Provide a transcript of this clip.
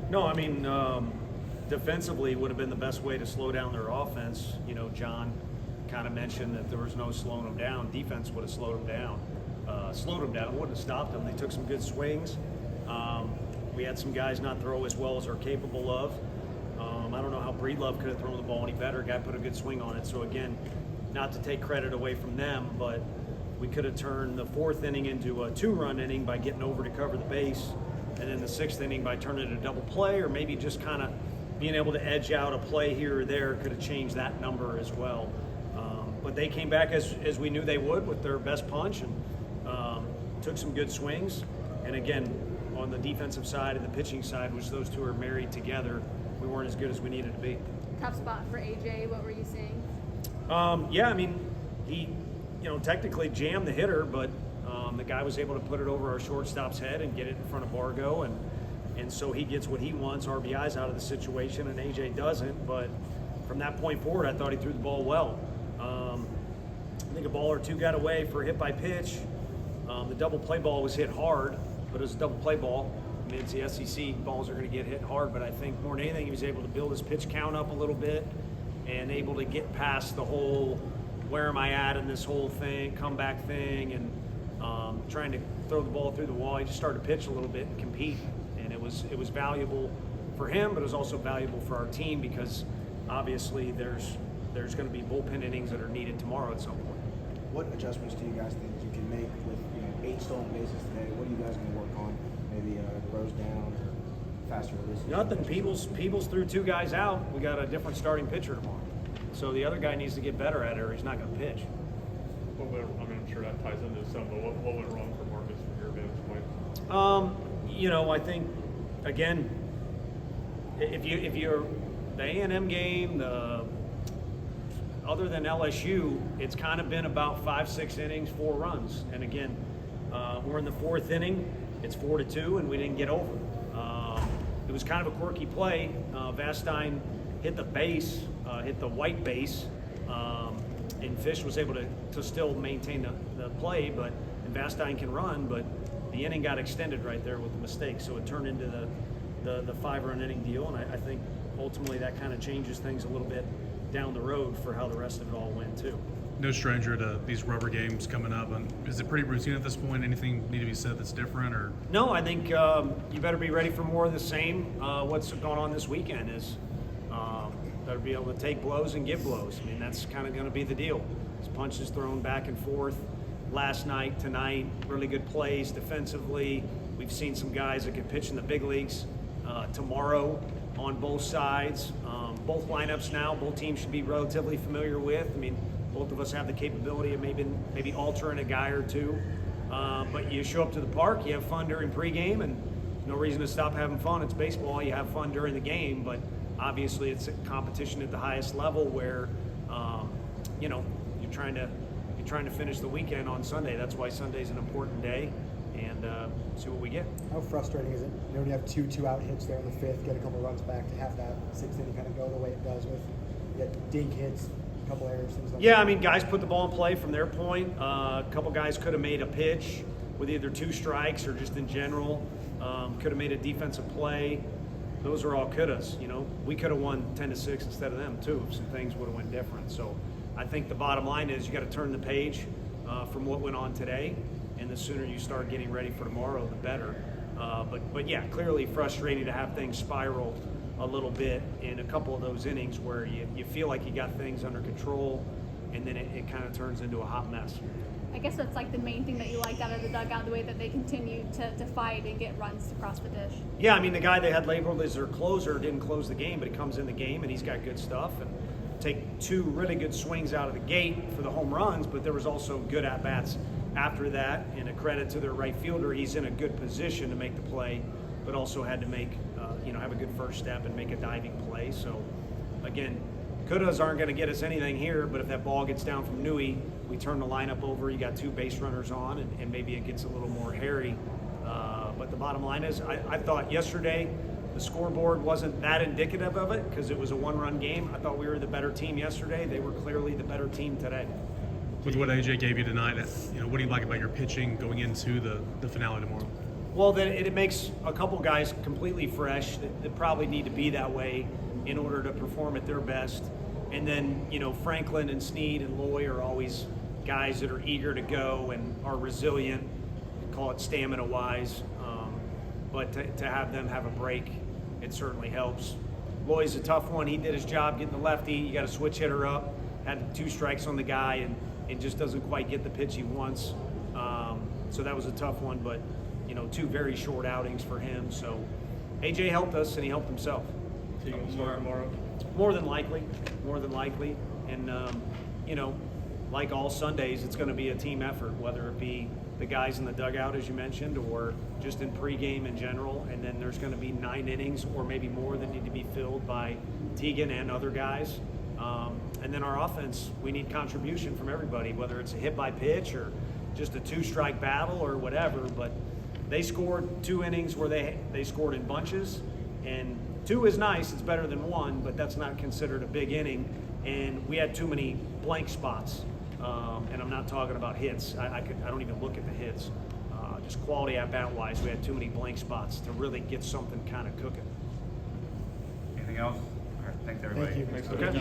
No, I mean, defensively would have been the best way to slow down their offense. You know, John kind of mentioned that there was no slowing them down. Defense would have slowed them down. Wouldn't have stopped them. They took some good swings. We had some guys not throw as well as they're capable of. I don't know how Breedlove could have thrown the ball any better. Guy put a good swing on it. So again, not to take credit away from them, but we could have turned the fourth inning into a 2-run inning by getting over to cover the base, and then the sixth inning by turning it a double play, or maybe just kind of being able to edge out a play here or there could have changed that number as well. But they came back as we knew they would with their best punch and took some good swings. And again, on the defensive side and the pitching side, which those two are married together, we weren't as good as we needed to be. Tough spot for AJ. What were you seeing? Yeah, I mean, he, technically jammed the hitter, but the guy was able to put it over our shortstop's head and get it in front of Bargo, and so he gets what he wants, RBIs out of the situation, and AJ doesn't. But from that point forward, I thought he threw the ball well. I think a ball or two got away for a hit by pitch. The double play ball was hit hard, but it was a double play ball. I mean, it's the SEC, balls are going to get hit hard, but I think more than anything, he was able to build his pitch count up a little bit and able to get past the whole where am I at in this whole thing, comeback thing, and trying to throw the ball through the wall. He just started to pitch a little bit and compete, and it was valuable for him, but it was also valuable for our team because obviously there's going to be bullpen innings that are needed tomorrow at some point. What adjustments do you guys think you can make with 8 stolen bases today? What are you guys going to work on? Maybe throws down or faster releases? Nothing. Peebles threw 2 guys out. We got a different starting pitcher tomorrow. So the other guy needs to get better at it or he's not going to pitch. I'm sure that ties into some, but what went wrong for Marcus from your vantage point? I think, again, if you're the A&M game, other than LSU, it's kind of been about 5-6 innings, 4 runs. And again, we're in the 4th inning. It's 4-2, and we didn't get over. It was kind of a quirky play. Vastine hit the base, hit the white base, and Fish was able to still maintain the play, and Vastine can run, but the inning got extended right there with the mistake, so it turned into the 5-run inning deal, and I think ultimately that kind of changes things a little bit down the road for how the rest of it all went too. No stranger to these rubber games coming up. And is it pretty routine at this point? Anything need to be said that's different? Or no, I think you better be ready for more of the same. What's going on this weekend is better be able to take blows and give blows. I mean, that's kind of going to be the deal. There's punches thrown back and forth last night, tonight, really good plays defensively. We've seen some guys that can pitch in the big leagues tomorrow on both sides. Both lineups now, both teams should be relatively familiar with. I mean, both of us have the capability of maybe altering a guy or two. But you show up to the park, you have fun during pregame, and no reason to stop having fun. It's baseball, you have fun during the game, but obviously it's a competition at the highest level where you're trying to finish the weekend on Sunday. That's why Sunday's an important day, and see what we get. How frustrating is it when you have 2-out hits there in the 5th, get a couple runs back, to have that 6th inning kind of go the way it does with dink hits, a couple errors, things like that? Yeah, I mean, guys put the ball in play from their point. A couple guys could have made a pitch with either 2 strikes or just in general. Could have made a defensive play. Those are all couldas. We could have won 10-6 instead of them too if some things would have went different. So I think the bottom line is you got to turn the page from what went on today, and the sooner you start getting ready for tomorrow, the better. But yeah, clearly frustrating to have things spiral a little bit in a couple of those innings where you feel like you got things under control, and then it kind of turns into a hot mess. I guess that's like the main thing that you liked out of the dugout, the way that they continue to fight and get runs across the dish. Yeah, I mean, the guy they had labeled as their closer didn't close the game, but he comes in the game and he's got good stuff. And take 2 really good swings out of the gate for the home runs, but there was also good at-bats after that, and a credit to their right fielder. He's in a good position to make the play, but also had to make, have a good first step and make a diving play. So, again, couldas aren't going to get us anything here, but if that ball gets down from Newey, we turn the lineup over, you got 2 base runners on, and maybe it gets a little more hairy. But the bottom line is, I thought yesterday the scoreboard wasn't that indicative of it because it was a 1-run game. I thought we were the better team yesterday. They were clearly the better team today. with what AJ gave you tonight, what do you like about your pitching going into the finale tomorrow? Well, then it makes a couple guys completely fresh that probably need to be that way in order to perform at their best. And then, you know, Franklin and Snead and Loy are always guys that are eager to go and are resilient, call it stamina-wise. But to have them have a break, it certainly helps. Loy's a tough one. He did his job getting the lefty. You got a switch hitter up, had 2 strikes on the guy, and it just doesn't quite get the pitch he wants. So that was a tough one, but, you know, 2 very short outings for him. So AJ helped us, and he helped himself. So you can start tomorrow? More than likely. And, you know, like all Sundays, it's going to be a team effort, whether it be the guys in the dugout, as you mentioned, or just in pregame in general. And then there's going to be 9 innings or maybe more that need to be filled by Teagan and other guys. And then our offense, we need contribution from everybody, whether it's a hit by pitch or just a 2-strike battle or whatever. But they scored 2 innings where they scored in bunches, and 2 is nice, it's better than 1, but that's not considered a big inning. And we had too many blank spots, and I'm not talking about hits. I don't even look at the hits. Just quality at bat wise, we had too many blank spots to really get something kind of cooking. Anything else? All right, thanks everybody. Thank you. Thanks. Okay.